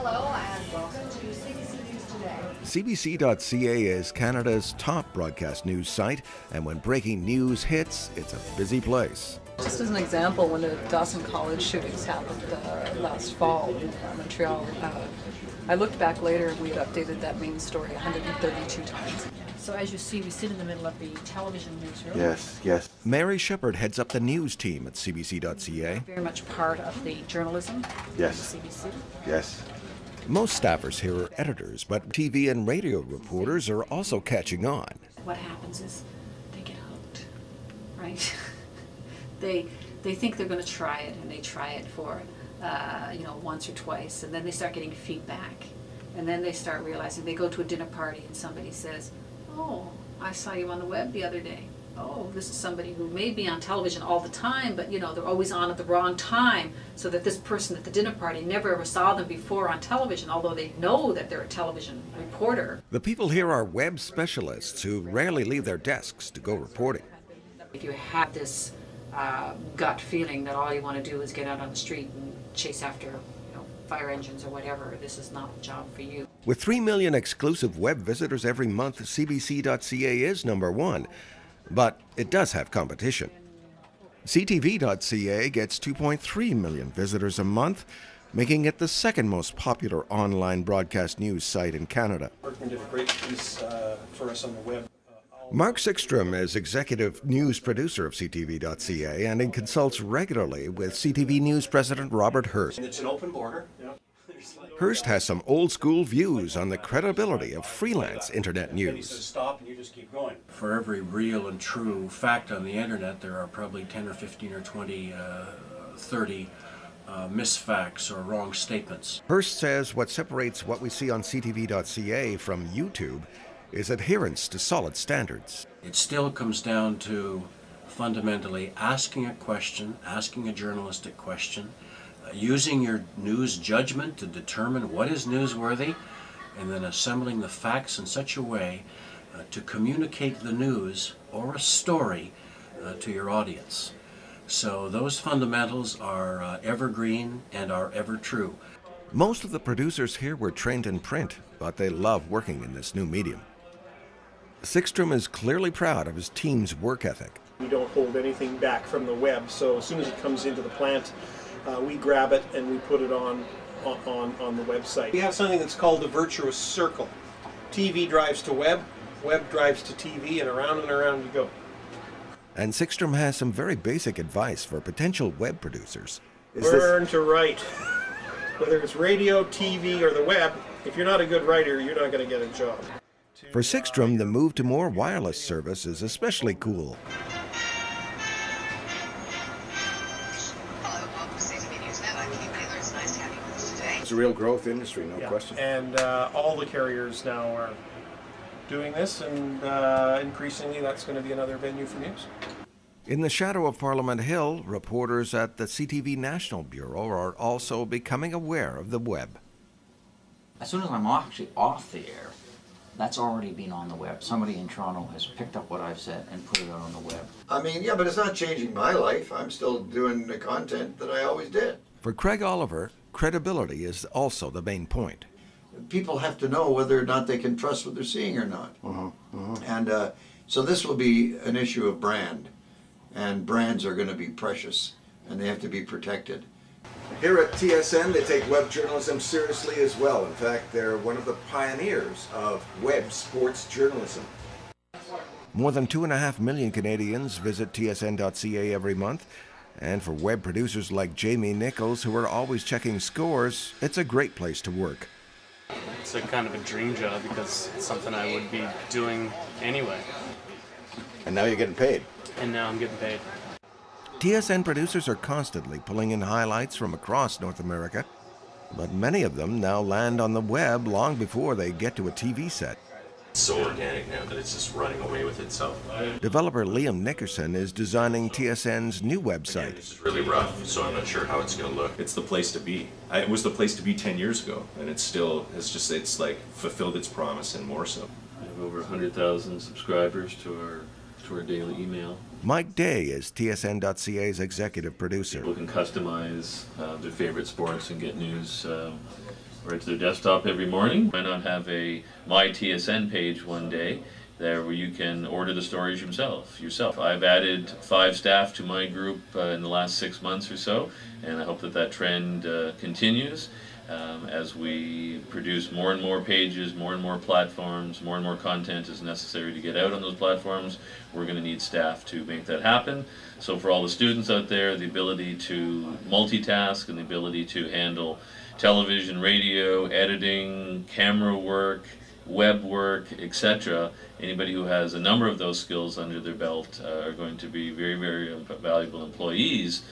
Hello and welcome to CBC News Today. cbc.ca is Canada's top broadcast news site, and when breaking news hits, it's a busy place. Just as an example, when the Dawson College shootings happened last fall in Montreal, I looked back later and we had updated that main story 132 times. So as you see, we sit in the middle of the television newsroom. Yes. Mary Shepard heads up the news team at cbc.ca. Very much part of the journalism Yes. of the CBC. Yes. Most staffers here are editors, but TV and radio reporters are also catching on. What happens is they get hooked, right? They think they're going to try it, and they try it for once or twice, and then they start getting feedback, and then they start realizing they go to a dinner party and somebody says, "Oh, I saw you on the web the other day." Oh, this is somebody who may be on television all the time, but they're always on at the wrong time, so that this person at the dinner party never ever saw them before on television, although they know that they're a television reporter. The people here are web specialists who rarely leave their desks to go reporting. If you have this gut feeling that all you want to do is get out on the street and chase after fire engines or whatever, this is not a job for you. With 3 million exclusive web visitors every month, cbc.ca is number one. But it does have competition. ctv.ca gets 2.3 million visitors a month, making it the second most popular online broadcast news site in Canada. Workman did a great piece for us on the web. Mark Sickstrom is executive news producer of ctv.ca, and he consults regularly with CTV News President Robert Hurst. And it's an open border. Hurst has some old-school views on the credibility of freelance internet news. And he says stop and you just keep going. For every real and true fact on the internet, there are probably 10 or 15 or 20, 30 misfacts or wrong statements. Hurst says what separates what we see on ctv.ca from YouTube is adherence to solid standards. It still comes down to fundamentally asking a question, asking a journalistic question, using your news judgment to determine what is newsworthy, and then assembling the facts in such a way to communicate the news or a story to your audience. So those fundamentals are evergreen and are ever true. Most of the producers here were trained in print, but they love working in this new medium. Sickstrom is clearly proud of his team's work ethic. We don't hold anything back from the web, so as soon as it comes into the plant, we grab it and we put it on the website. We have something that's called the virtuous circle. TV drives to web, web drives to TV, and around you go. And Sickstrom has some very basic advice for potential web producers. Learn to write. Whether it's radio, TV, or the web, if you're not a good writer, you're not going to get a job. For Sickstrom, the move to more wireless service is especially cool. It's a real growth industry, no question. And all the carriers now are doing this, and increasingly that's going to be another venue for news. In the shadow of Parliament Hill, reporters at the CTV National Bureau are also becoming aware of the web. As soon as I'm actually off the air, that's already been on the web. Somebody in Toronto has picked up what I've said and put it out on the web. I mean, yeah, but it's not changing my life. I'm still doing the content that I always did. For Craig Oliver, credibility is also the main point. People have to know whether or not they can trust what they're seeing or not. And so this will be an issue of brand. And brands are going to be precious, and they have to be protected. Here at TSN, they take web journalism seriously as well. In fact, they're one of the pioneers of web sports journalism. More than 2.5 million Canadians visit tsn.ca every month. And for web producers like Jamie Nichols, who are always checking scores, it's a great place to work. It's a kind of a dream job because it's something I would be doing anyway. And now you're getting paid. And now I'm getting paid. TSN producers are constantly pulling in highlights from across North America, but many of them now land on the web long before they get to a TV set. It's so organic now that it's just running away with itself. Developer Liam Nickerson is designing TSN's new website. Again, this is really rough, so I'm not sure how it's going to look. It's the place to be. It was the place to be 10 years ago, and it still has just, it's like fulfilled its promise and more so. We have over 100,000 subscribers to our to our daily email. Mike Day is tsn.ca's executive producer. People can customize their favorite sports and get news right to their desktop every morning. Why not have a My TSN page one day there where you can order the stories yourself. I've added 5 staff to my group in the last 6 months or so, and I hope that that trend continues as we produce more and more pages, more and more platforms, more and more content is necessary to get out on those platforms. We're going to need staff to make that happen. So for all the students out there, the ability to multitask and the ability to handle television, radio, editing, camera work, web work, etc. Anybody who has a number of those skills under their belt are going to be very, very valuable employees